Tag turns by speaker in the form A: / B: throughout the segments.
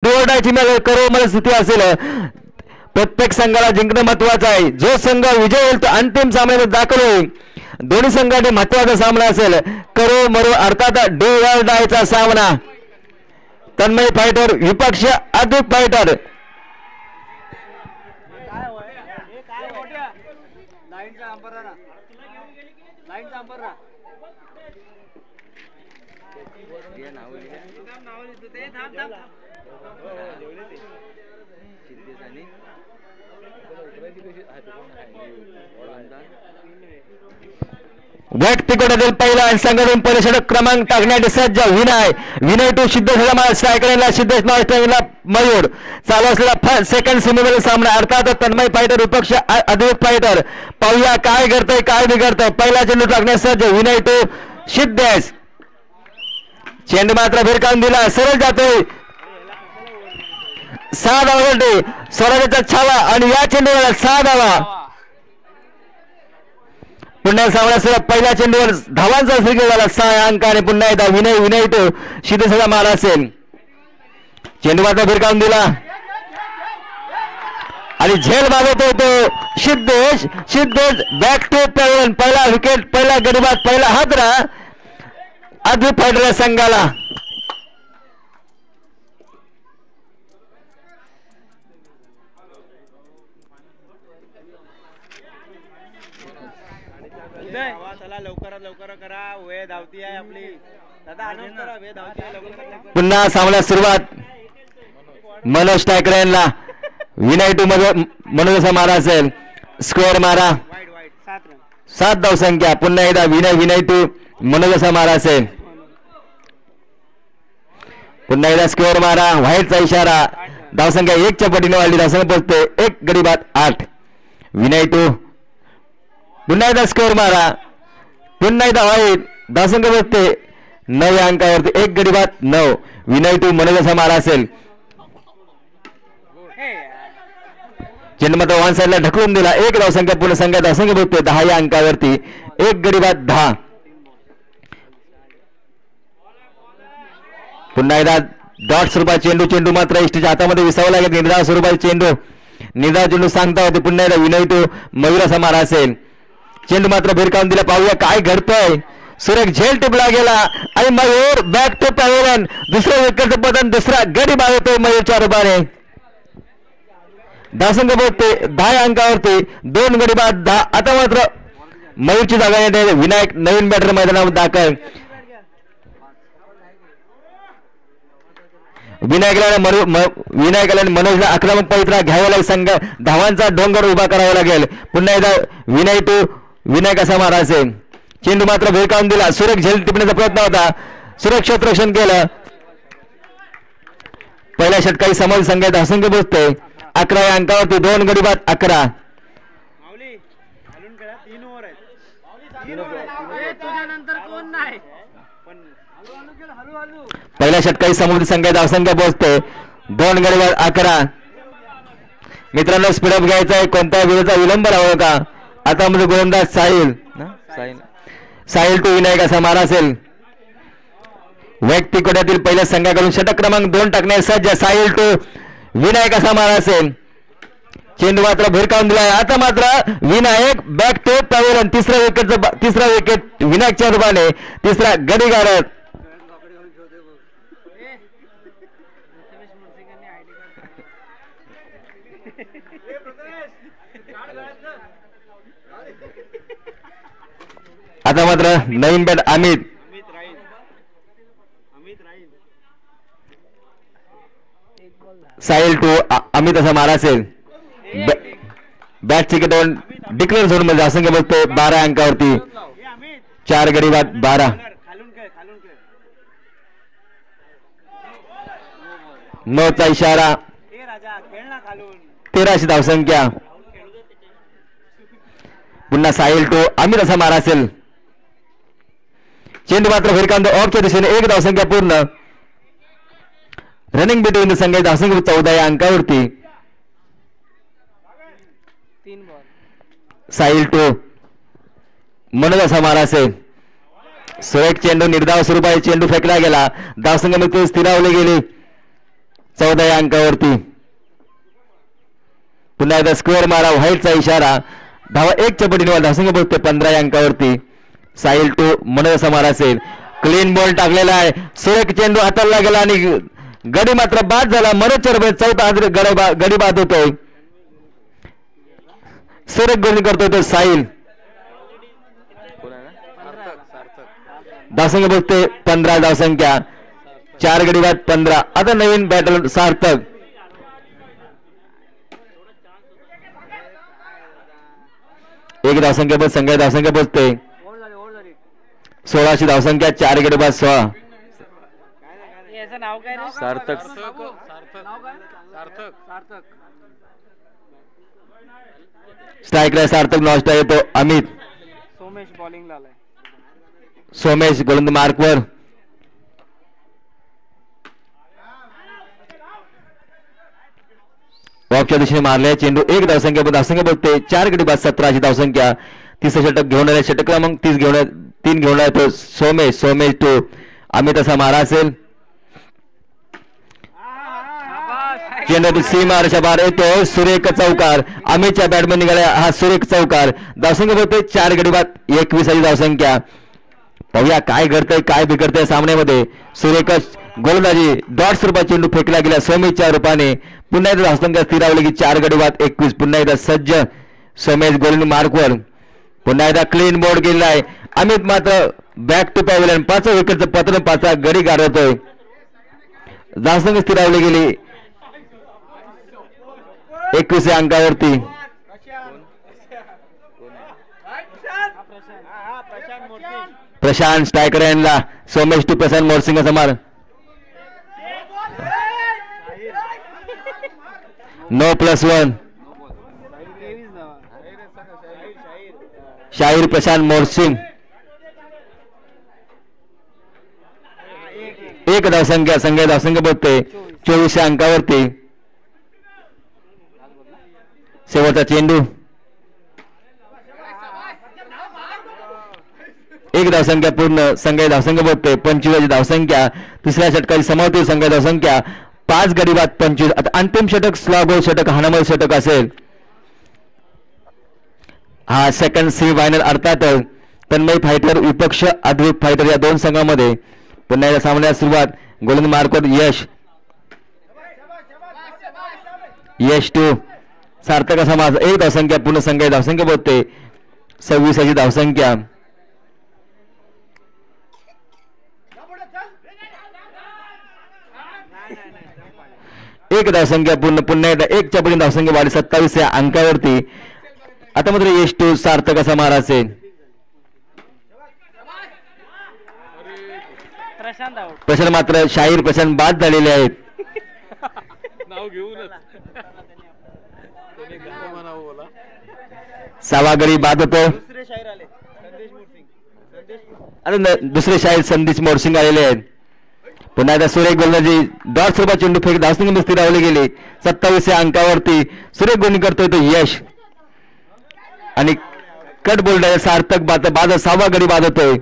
A: निवडायची करो मला स्थिती असेल प्रत्येक संघाला जिंकणं महत्वाचं आहे. जो संघ विजय होईल तो अंतिम सामन्यात दाखल होईल. दोन्ही संघांनी महत्वाचा सामना असेल. करो मरो अर्थात डू ऑर डायचा सामना. तन्मय फायटर विपक्ष अद्वैत फायटर. व्यक्तिगटातील पहिला संघातून पहिले षटक क्रमांक टाकण्यासाठी सज्ज विनय टू सिद्धेश स्ट्रायकरला सिद्धेश स्ट्रायकरला मयूर. चालू असलेला सेकंड सेमीमधील सामना अर्थात तन्मय फायटर विपक्ष अद्वैत फायटर. पाहूया काय घडतंय काय बिघडतंय. पहिला चेंडू टाकण्यास सज्ज विनय टू सिद्धेश. चेंडू मात्र भिरकावून दिला सरळ जातोय 6 धावांसाठी स्वराज्याचा छावा आणि या चेंडूवर 6 धावा. पुन्हा सामना सुरू. पहिल्या चेंडूवर धावांचा स्वीकार झाला 6 अंक आणि पुन्हा एकदा विनय टू सिद्धेशचा मार असेल. चेंडू मात्र भिरकावून दिला आणि झेल मागवतो तो सिद्धेश बॅक टू पॅव्हलियन. पहिला विकेट पहिला गडीबाद पहिला हादरा अद्वैत फायटर संघाला.
B: लवकर करा वेळ धावती आहे आपली. दादा अनाउन्स करा वेळ धावती आहे लवकर.
A: पुन्हा सामना सुरुवात. मनोज टाकरेंना विनय टू मनोजचा मारा असेल. स्क्वेअर मारा 7 धाव संख्या. पुन्हा एकदा विनय टू मनोजचा मारा असेल. पुन्हा एकदा स्क्वेअर मारा व्हाईटचा इशारा. धावसंख्या 1 च्या पटीने वाढली. धावसंख्या पोहोचते 1 गडी बाद 8. विनय टू पुन्हा एकदा स्कोअर मारा. पुन्हा एकदा व्हाईट. धावसंख्या पोहोचते 9 अंकावरती 1 गडी बाद 9. विनय टू मनोजचा मारा असेल. चेंडू मात्र वन साईडला ढकलून दिला. 1 धावसंख्या पूर्ण संख्या धावसंख्या पोहोचते 10 या अंकावरती 1 गडी बाद 10. पुन्हा एकदा डॉट स्वरूपाचा चेंडू मात्र इष्टीच्या हातामध्ये विसावला लागेल. निर्धाव स्वरूपाचा चेंडू सांगता होते. पुन्हा एकदा विनय टू मयुराचा मारा असेल. चेंडू मात्र भिरकावून दिला. पाहूया काय घडतंय. सुरेख झेल टिपला गेला आणि मयूर बॅक टू पॅव्हलियन. दुसऱ्या विकेटचं पतन दुसरा गडी बाळगतोय मयूरच्या रूपाने. धावसंख्या पोहोचते 10 अंकावरती 2 गडी बाद 10. आता मात्र मयूरची जागा येते. विनायक नवीन बॅटर मैदानावर दाखल. विनायकाला मनोजला आक्रमक पवित्रा घ्यावा लागेल. संघ धावांचा डोंगर उभा करावा लागेल. पुन्हा एकदा विनय टू विनायकाचा मारा असेल. चेंडू मात्र भिरकावून दिला. सुरेख झेल टिपण्याचा प्रयत्न होता. सुरक्षित रक्षण केलं. पहिल्या षटकाही समोर संघात धावसंख्या पोहोचते 11 या अंकावरती 2 गडी बाद 11. पहिल्या षटकाही समोर संघात धावसंख्या पोहोचते 2 गडी बाद 11. मित्रांनो स्पीडअप घ्यायचा आहे. कोणत्या विरोधाचा विलंब राहू नका. आता मध्ये गोलंदाज साहिल टू विनायकाचा मारा असेल. व्यक्तिगटातील पहिल्या संघाकडून षटक क्रमांक 2 टाकण्यास सज्ज साहिल टू विनायकाचा मारा असेल. चेंडू मात्र भिरकावून दिला. आता मात्र विनायक बॅक टू पॅव्हलियन. तिसरा विकेट विनायकच्या रूपाने. तिसरा गडी गाडत. आता मात्र नवीन बॅट अमित साहिल टू अमित असा मारा असेल. बॅट चिकटवून डिक्लेअर झोन मध्ये असंख्य बघते 12 अंकावरती 4 गडी बाद 12. 9चा इशारा 13ची धावसंख्या. पुन्हा साहिल टू अमित असा मारा असेल. चेंडू मात्र भिरकावून ऑफच्या दिशेने 1 धावसंख्या पूर्ण. रनिंग बिटवीन संघाची धावसंख्या 14 या अंकावरती. साहिल टू मनोज असा मारा असेल. सुरेख चेंडू निर्धाव स्वरूपाचे चेंडू फेकला गेला. धावसंख्या स्थिरावली गेली. 14 या अंकावरती. पुन्हा एकदा स्क्वेअर मारा व्हाईटचा इशारा. धावा 1 चपटीने धावसंख्या पोहोचते 15 या अंकावरती. साहिल टू मनोज मारा असेल. क्लीन बॉल टाकलेला आहे. सुरेख चेंडू हाताळला गेला आणि गडी मात्र बाद झाला. मनोज चरबे चौथा गडी बाद होतोय. सुरेख गोलंदाजी करतोय तो साहिल. धावसंख्या पोहोचते 15 धावसंख्या. 4 गडी बाद 15. आता नवीन बॅटर सार्थक. एक धावसंख्या संघ धावसंख्या पोहोचते 16ची धावसंख्या. 4 गडी बाद 16.
B: सार्थक
A: स्ट्राईकला सार्थक नॉस्ट येतो अमित.
C: सोमेश बॉलिंगला आलाय.
A: सोमेश गोलंदाज मार्कवर. बॉक्सच्या दिशेने मारले चेंडू. 1 धावसंख्या बोलते 4 गडी बाद 17ची धावसंख्या. तिसरं षटक घेऊन आले. षटक क्रमांक 3 घेऊन येतो सोमेश टू अमित असा मारा असेल. चेंडू सीमारेषा बाहेर येतो. सुरेख चौकार. अमितच्या बॅटमॅन निघाला हा सुरेख चौकार. धावसंख्या बोलते 4 गडी बाद 21ची धावसंख्या. पाहूया काय घडतंय काय बिघडतंय सामन्यामध्ये. सुरेख गोलंदाजी डॉट स्वरूपात चेंडू फेकला गेला सोमेशच्या रूपाने. पुन्हा एकदा धावसंख्या स्थिरावली की 4 गडी बाद 21. पुन्हा एकदा सज्ज सोमेश गोलंदाज मार्कवर. पुन्हा एकदा क्लीन बोर्ड केलेला आहे. अमित मात्र बॅक टू पॅव्हिलियन 5 विकेटचं पत्र 5 गडी गारवतोय. धावसंख्या स्थिरावली गेली 21 या अंकावरती. प्रशांत स्ट्रायकर यांना सोमेश टू प्रशांत मोरसिंग समार. नो +1. शाहीर प्रशांत मोरसिंग. 1 धावसंख्या संघ धावसंख्या बोलते 24 या अंकावरती. शेवटचा चेंडू. 1 धावसंख्या पूर्ण. संघ धावसंख्या बोलते 25 धावसंख्या. तिसऱ्या षटकाची समाप्ती. संघ धावसंख्या 5 गडी बाद 25. आता अंतिम षटक स्लॉ गोल षटक हाणामारी षटक असेल. हा सेकंड सेमी फायनल अर्थात तन्मय फायटर विपक्ष अद्वैत फायटर या 2 संघांमध्ये. पुन्हा या सामन्यात सुरुवात. गोलंदाज मार्कवर यश टू सार्थक असा माझा. 1 धावसंख्या पूर्ण. संघ धावसंख्या बोलते 26ची धावसंख्या. एक धावसंख्या पूर्ण. पुन्हा एकदा 1 चपटी धावसंख्या वाढली 27 या अंकावरती. आता मात्र यश टू सार्थक असा मारा असेल. प्रशांत मात्र शाहीर प्रशांत बाद झालेले आहेत. सहावा गडी बाद होतो. आता दुसरे शाहीर संदेश मोरसिंग आलेले आहेत. पुन्हा एकदा सुरेख गोलंदाजी डॉट स्वरूपात चेंडू फेक धावसंख्या स्थिरावली गेली 27 या अंकावरती. सुरेख गोलंदाजी करतोय तो यश आणि कट बोल्ड सार्थक बाद 6वा गडी बाद होतोय.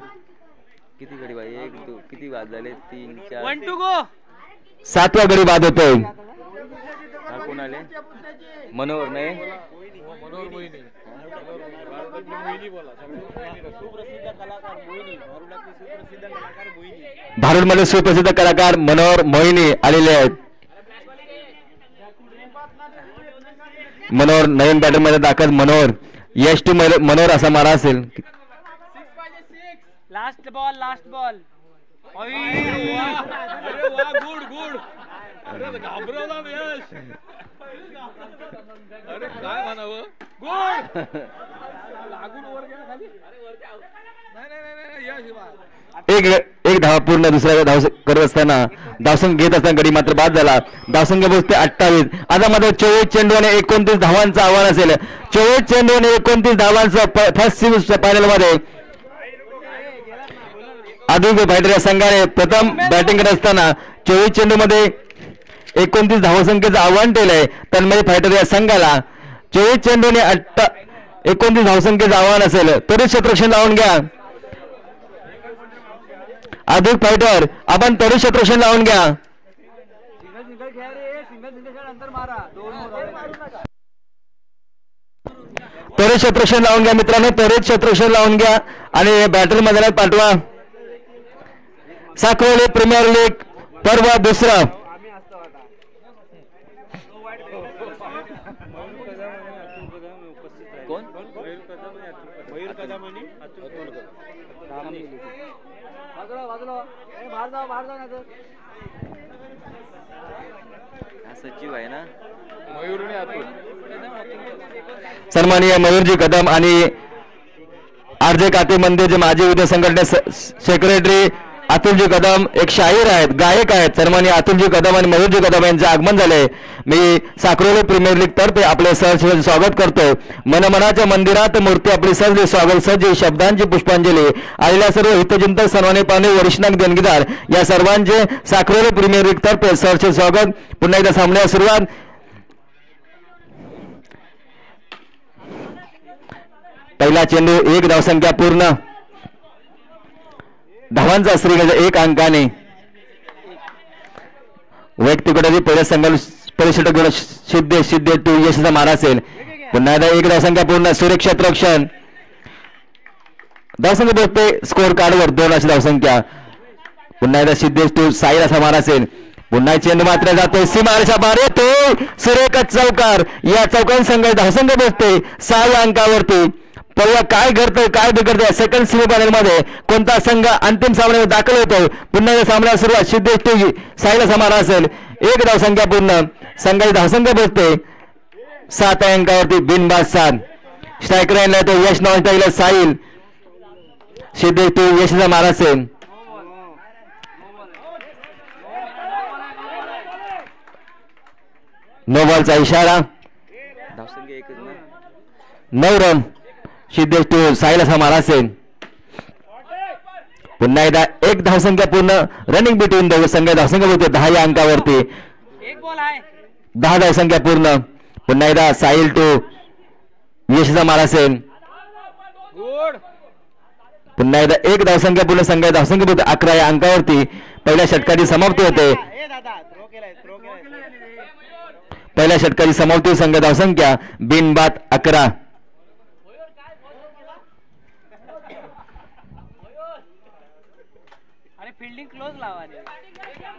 B: किती गडी बाद 1 2 किती बाद झाले 3 4
C: 1 टू गो.
A: 7वा गडी बाद होतोय.
B: हा कोण आले मनोहर नाही
A: भारूडमध्ये सुप्रसिद्ध कलाकार मनोहर मोहिनी आलेले आहेत. मनोहर नवीन बॅटर मध्ये दाखल. मनोहर यश टू मनोहर असा मारा असेल.
C: Last ball. गुड. अरे घाबरवला यश. अरे काय म्हणावं. गुड. लागून वर गेला खाली. नाही यश.
A: एक धावा पूर्ण. दुसऱ्या धाव करत असताना धावसंख्या घेत असताना गडी मात्र बाद झाला. धावसंख्या पोहोचते 28. आता मात्र 24 चेंडू आणि 29 धावांचं आव्हान असेल. 24 चेंडू आणि 29 धावांचं फर्स्ट सेमी फायनल मध्ये अद्वैत फायटर या संघाने प्रथम बॅटिंग करत असताना 24 चेंडू मध्ये 29 धावसंख्येचं आव्हान केलंय तन्मय फायटर या संघाला. 24 चेंडू आणि 29 धावसंख्येचं आव्हान असेल. त्वरित क्षेत्ररक्षण लावून घ्या अद्वैत फायटर. आपण त्वरित क्षेत्ररक्षण लावून घ्या. त्वरित क्षेत्ररक्षण लावून घ्या मित्रांनो, त्वरित क्षेत्ररक्षण लावून घ्या आणि बॅटल मैदानात पाठवा. साखरोली प्रीमियर लीग पर्व दुसरा.
B: सचिव आहे ना
C: मयूरने अतुल.
A: सन्माननीय मयूरजी कदम आणि आरजे काते मंदिरचे माजी उद्योग संघटने सेक्रेटरी अतुलजी कदम एक शाहीर आहेत, गायक आहेत. सन्माननीय अतुलजी कदम आणि मयूरजी कदम यांचे आगमन झाले. मी साखरोली प्रीमियर लीग तर्फे आपले सहर्ष स्वागत करतो. मनमनाच्या मंदिरात मूर्ती आपली सजली, स्वागत सजली, शब्दांची पुष्पांजली. आलेल्या सर्व हितचिंतक सन्माननीय पाहुणे वरिष्ठांक देणगीदार या सर्वांचे साखरोली प्रीमियर लीग तर्फे सहर्ष स्वागत. पुन्हा एकदा सामन्याला सुरुवात. पहिला चेंडू 1 धावसंख्या पूर्ण. धावांचा श्रीगज 1 अंकाने. वैयक्तिक पहिल्या संघाला परिषद गुण सिद्धेश टू यशचा मारा असेल. पुन्हा एकदा 1 धावसंख्या पूर्ण. सुरक्षित रक्षण. धावसंख्या बघते स्कोर कार्डवर 2 अशी धावसंख्या. पुन्हा एकदा सिद्धेश टू साईल असा मारा असेल. पुन्हा चेंडू मात्र जातोय सीमारेषा बाहेर येतोय. सुरेख चौकार. या चौकान संघ धावसंख्या बघते 6 अंकावरती. पाहूया काय घडतंय काय बिघडतंय. सेकंड सेमीफायनल मध्ये कोणता संघ अंतिम सामन्यामध्ये दाखल होतो. पुन्हा या सामन्याला सुरुवात सिद्धेश टू साईला समारा असेल. 1 धावसंख्या पूर्ण. संघाची धावसंख्या बघते 7 अंकावरती बिनबाद 7. स्ट्रायकर लाईनला येतो यश नॉन स्ट्राईकला साईल. सिद्धेश टू यशचा मारा असेल. नो बॉलचा इशारा.
B: धावसंख्या एकच ना
A: 9 रन. सिद्धेश टू साईला असा मारा असेल. पुन्हा एकदा 1 धावसंख्या पूर्ण. रनिंग बिटवीन दोघे संघ धावसंख्या होते 10 या अंकावरती. 10 धावसंख्या पूर्ण. पुन्हा एकदा साईल टू यशचा मारा असेल. पुन्हा एकदा 1 धावसंख्या पूर्ण. संघ धावसंख्या होते 11 या अंकावरती. पहिल्या षटकाची समाप्ती होते. पहिल्या षटकाची समाप्ती संघ धावसंख्या बिनबाद 11.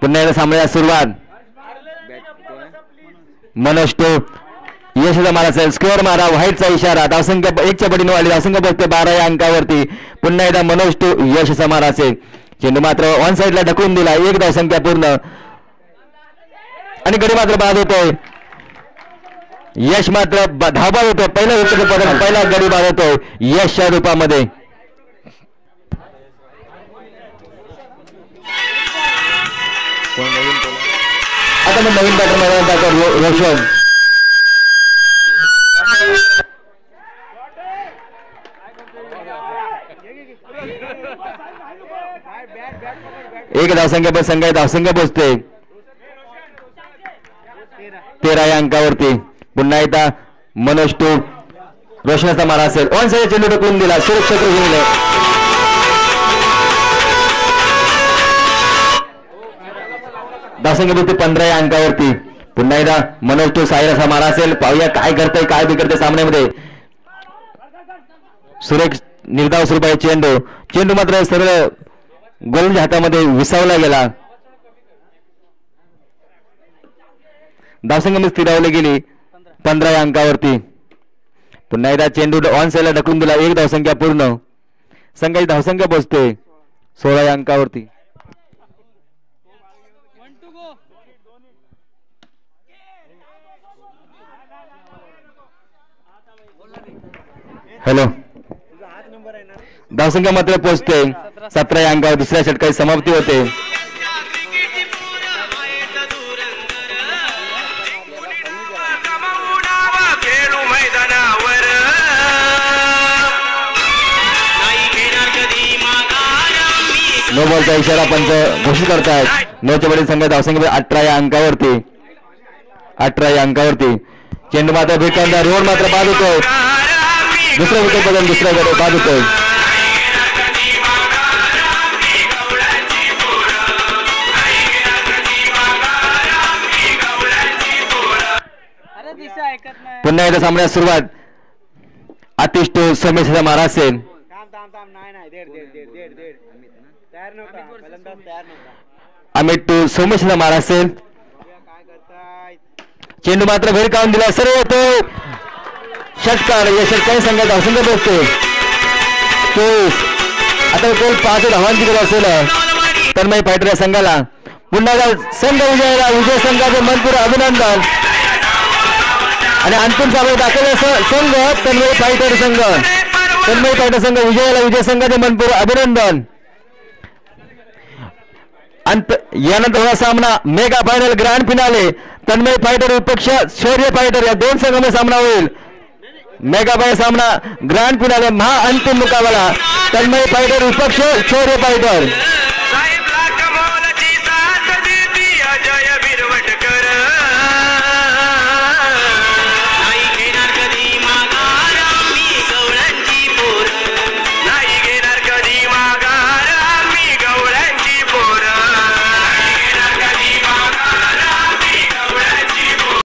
A: पुन्हा एकदा सामन्याला सुरुवात. मनोज टू यशचा मारा असेल. स्कोअर मारा व्हाईटचा इशारा. धावसंख्या 1च्या पटीने वाढली. धावसंख्या बघते 12 या अंकावरती. पुन्हा एकदा मनोज टू यशचा मारा असेल. चेंडू मात्र ऑन साईडला ढकलून दिला. 1 धावसंख्या पूर्ण आणि गडी मात्र बाद होतोय. यश मात्र धाबा होतो. पहिला गडी बाद होतोय यशच्या रूपामध्ये. आता मग नवीन बॅटर मैदानात रोशन. एक धावसंख्या संघ धावसंख्या पोहोचते 13 या अंकावरती. पुन्हा एकदा मनोज टू रोशनाचा मारा असेल. ऑन साईड चेंडू ढकलून दिला. सुरक्षित घेतले. धावसंख्या पोहोचते 15 या अंकावरती. पुन्हा एकदा मनोज टू साईराचा मारा असेल. पाहूया काय करतंय काय बिघडतंय सामन्यामध्ये. सुरेख निर्धाव स्वरूपाचे चेंडू मात्र सरळ गोलंदाज हातामध्ये विसावला गेला. धावसंख्या स्थिरावली गेली 15 या अंकावरती. पुन्हा एकदा चेंडू ऑन साईडला ढकलून दिला. 1 धावसंख्या पूर्ण. संघाची धावसंख्या पोहोचते 16 या अंकावरती. हॅलो. धावसंख्या मात्र पोहोचते 17 या अंकावर. दुसऱ्या षटकाची समाप्ती होते. नो बॉलचा इशारा पंच घोषित करतायत. 9च्या बळी संघ धावसंख्या 18 या अंकावरती. 18 या अंकावरती. चेंडू मात्र भेटला. रोड मात्र बाद होतोय. दुसरा विकेट बदल दुसऱ्या गडे बाद होतोय. पुन्हा एकदा सामन्यास सुरुवात. आतिश टू सोमेश महाराज सेन.
B: नाही देड तयार नव्हता फलंदाज तयार नव्हता.
A: अमित टू सोमेश महाराज सेन.
B: काय करताय
A: चेंडू मात्र घरी काढून दिला. सर्व होतो षटकार. या षटकारी संघात असंख्य बसतो तो आता कोल 5 धावांची गरज असेल तन्मय फायटर या संघाला. पुन्हा संघ विजयाला विजय संघाचे मनपूर्वक अभिनंदन. आणि अंतिम सामना दाखल संघ तन्मय फायटर संघ. तन्मय फायटर संघ विजयाला विजय संघाचे मनपूर्वक अभिनंदन. यानंतर हा सामना mega final grand finale Tanmay fighter विपक्ष शौर्य फायटर या दोन संघांमध्ये सामना होईल. मेगा फायनल सामना ग्रँड फिनाले महा अंतिम मुकाबला तन्मय फायटर विपक्ष शौर्य फायटर.